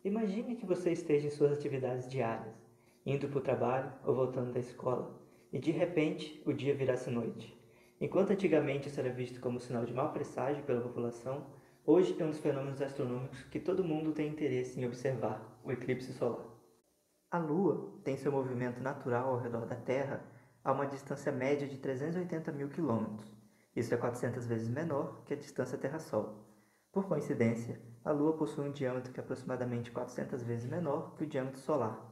Imagine que você esteja em suas atividades diárias, indo para o trabalho ou voltando da escola, e de repente o dia virasse noite. Enquanto antigamente isso era visto como sinal de mau presságio pela população, hoje é um dos fenômenos astronômicos que todo mundo tem interesse em observar, o eclipse solar. A Lua tem seu movimento natural ao redor da Terra a uma distância média de 380 mil quilômetros. Isso é 400 vezes menor que a distância Terra-Sol. Por coincidência, a Lua possui um diâmetro que é aproximadamente 400 vezes menor que o diâmetro solar.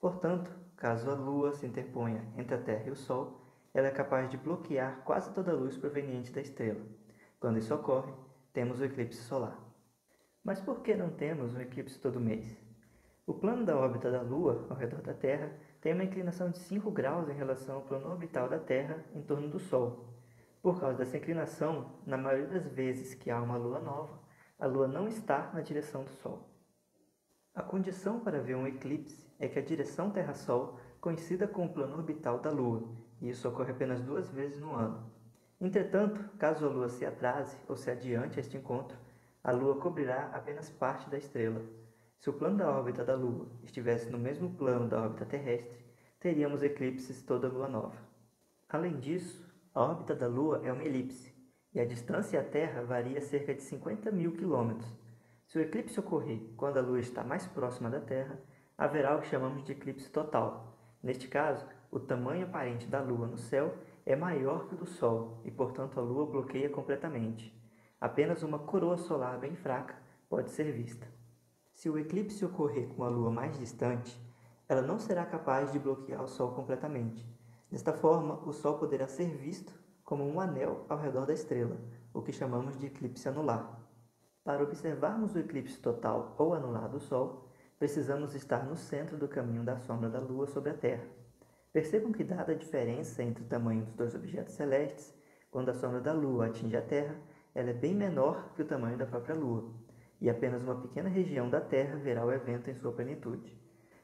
Portanto, caso a Lua se interponha entre a Terra e o Sol, ela é capaz de bloquear quase toda a luz proveniente da estrela. Quando isso ocorre, temos o eclipse solar. Mas por que não temos um eclipse todo mês? O plano da órbita da Lua ao redor da Terra tem uma inclinação de 5 graus em relação ao plano orbital da Terra em torno do Sol. Por causa dessa inclinação, na maioria das vezes que há uma Lua nova, a Lua não está na direção do Sol. A condição para ver um eclipse é que a direção Terra-Sol coincida com o plano orbital da Lua, e isso ocorre apenas 2 vezes no ano. Entretanto, caso a Lua se atrase ou se adiante a este encontro, a Lua cobrirá apenas parte da estrela. Se o plano da órbita da Lua estivesse no mesmo plano da órbita terrestre, teríamos eclipses toda lua nova. Além disso, a órbita da Lua é uma elipse, e a distância à Terra varia cerca de 50 mil quilômetros. Se o eclipse ocorrer quando a Lua está mais próxima da Terra, haverá o que chamamos de eclipse total. Neste caso, o tamanho aparente da Lua no céu é maior que o do Sol e, portanto, a Lua bloqueia completamente. Apenas uma coroa solar bem fraca pode ser vista. Se o eclipse ocorrer com a Lua mais distante, ela não será capaz de bloquear o Sol completamente. Desta forma, o Sol poderá ser visto como um anel ao redor da estrela, o que chamamos de eclipse anular. Para observarmos o eclipse total ou anular do Sol, precisamos estar no centro do caminho da sombra da Lua sobre a Terra. Percebam que, dada a diferença entre o tamanho dos dois objetos celestes, quando a sombra da Lua atinge a Terra, ela é bem menor que o tamanho da própria Lua, e apenas uma pequena região da Terra verá o evento em sua plenitude.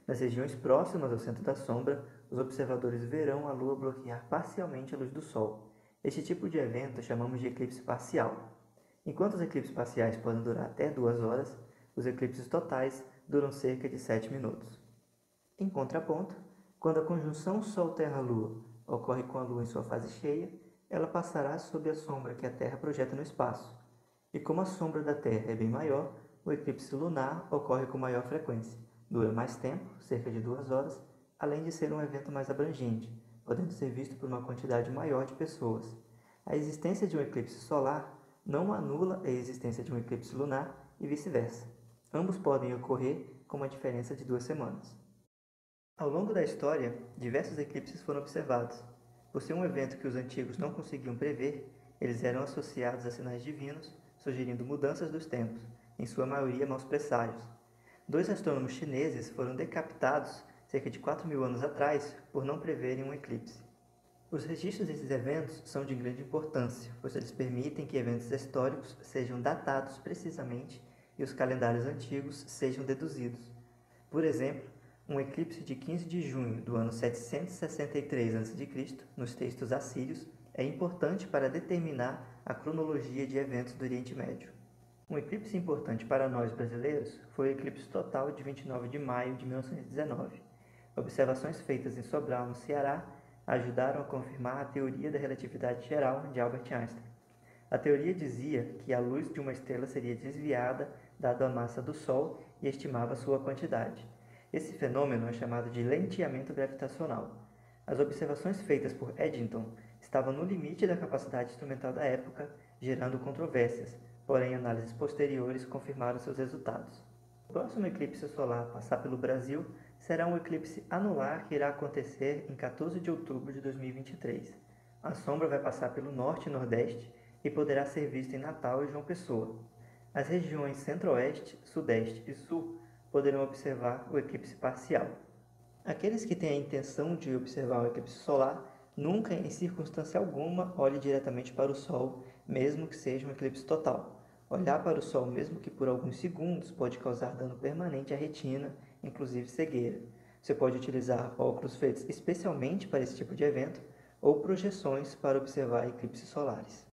Nas regiões próximas ao centro da sombra, os observadores verão a Lua bloquear parcialmente a luz do Sol. Este tipo de evento chamamos de eclipse parcial. Enquanto os eclipses parciais podem durar até 2 horas, os eclipses totais duram cerca de 7 minutos. Em contraponto, quando a conjunção Sol-Terra-Lua ocorre com a Lua em sua fase cheia, ela passará sob a sombra que a Terra projeta no espaço. E como a sombra da Terra é bem maior, o eclipse lunar ocorre com maior frequência, dura mais tempo, cerca de 2 horas, além de ser um evento mais abrangente, podendo ser visto por uma quantidade maior de pessoas. A existência de um eclipse solar não anula a existência de um eclipse lunar e vice-versa. Ambos podem ocorrer com uma diferença de 2 semanas. Ao longo da história, diversos eclipses foram observados. Por ser um evento que os antigos não conseguiam prever, eles eram associados a sinais divinos, sugerindo mudanças dos tempos, em sua maioria maus presságios. 2 astrônomos chineses foram decapitados cerca de 4.000 anos atrás por não preverem um eclipse. Os registros desses eventos são de grande importância, pois eles permitem que eventos históricos sejam datados precisamente e os calendários antigos sejam deduzidos. Por exemplo, um eclipse de 15 de junho do ano 763 a.C., nos textos assírios, é importante para determinar a cronologia de eventos do Oriente Médio. Um eclipse importante para nós brasileiros foi o eclipse total de 29 de maio de 1919. Observações feitas em Sobral, no Ceará, ajudaram a confirmar a teoria da relatividade geral de Albert Einstein. A teoria dizia que a luz de uma estrela seria desviada dado a massa do Sol e estimava sua quantidade. Esse fenômeno é chamado de lenteamento gravitacional. As observações feitas por Eddington estavam no limite da capacidade instrumental da época, gerando controvérsias, porém análises posteriores confirmaram seus resultados. O próximo eclipse solar a passar pelo Brasil será um eclipse anular que irá acontecer em 14 de outubro de 2023. A sombra vai passar pelo norte e nordeste e poderá ser vista em Natal e João Pessoa. As regiões centro-oeste, sudeste e sul poderão observar o eclipse parcial. Aqueles que têm a intenção de observar o eclipse solar nunca, em circunstância alguma, olhem diretamente para o Sol, mesmo que seja um eclipse total. Olhar para o Sol, mesmo que por alguns segundos, pode causar dano permanente à retina, inclusive cegueira. Você pode utilizar óculos feitos especialmente para esse tipo de evento ou projeções para observar eclipses solares.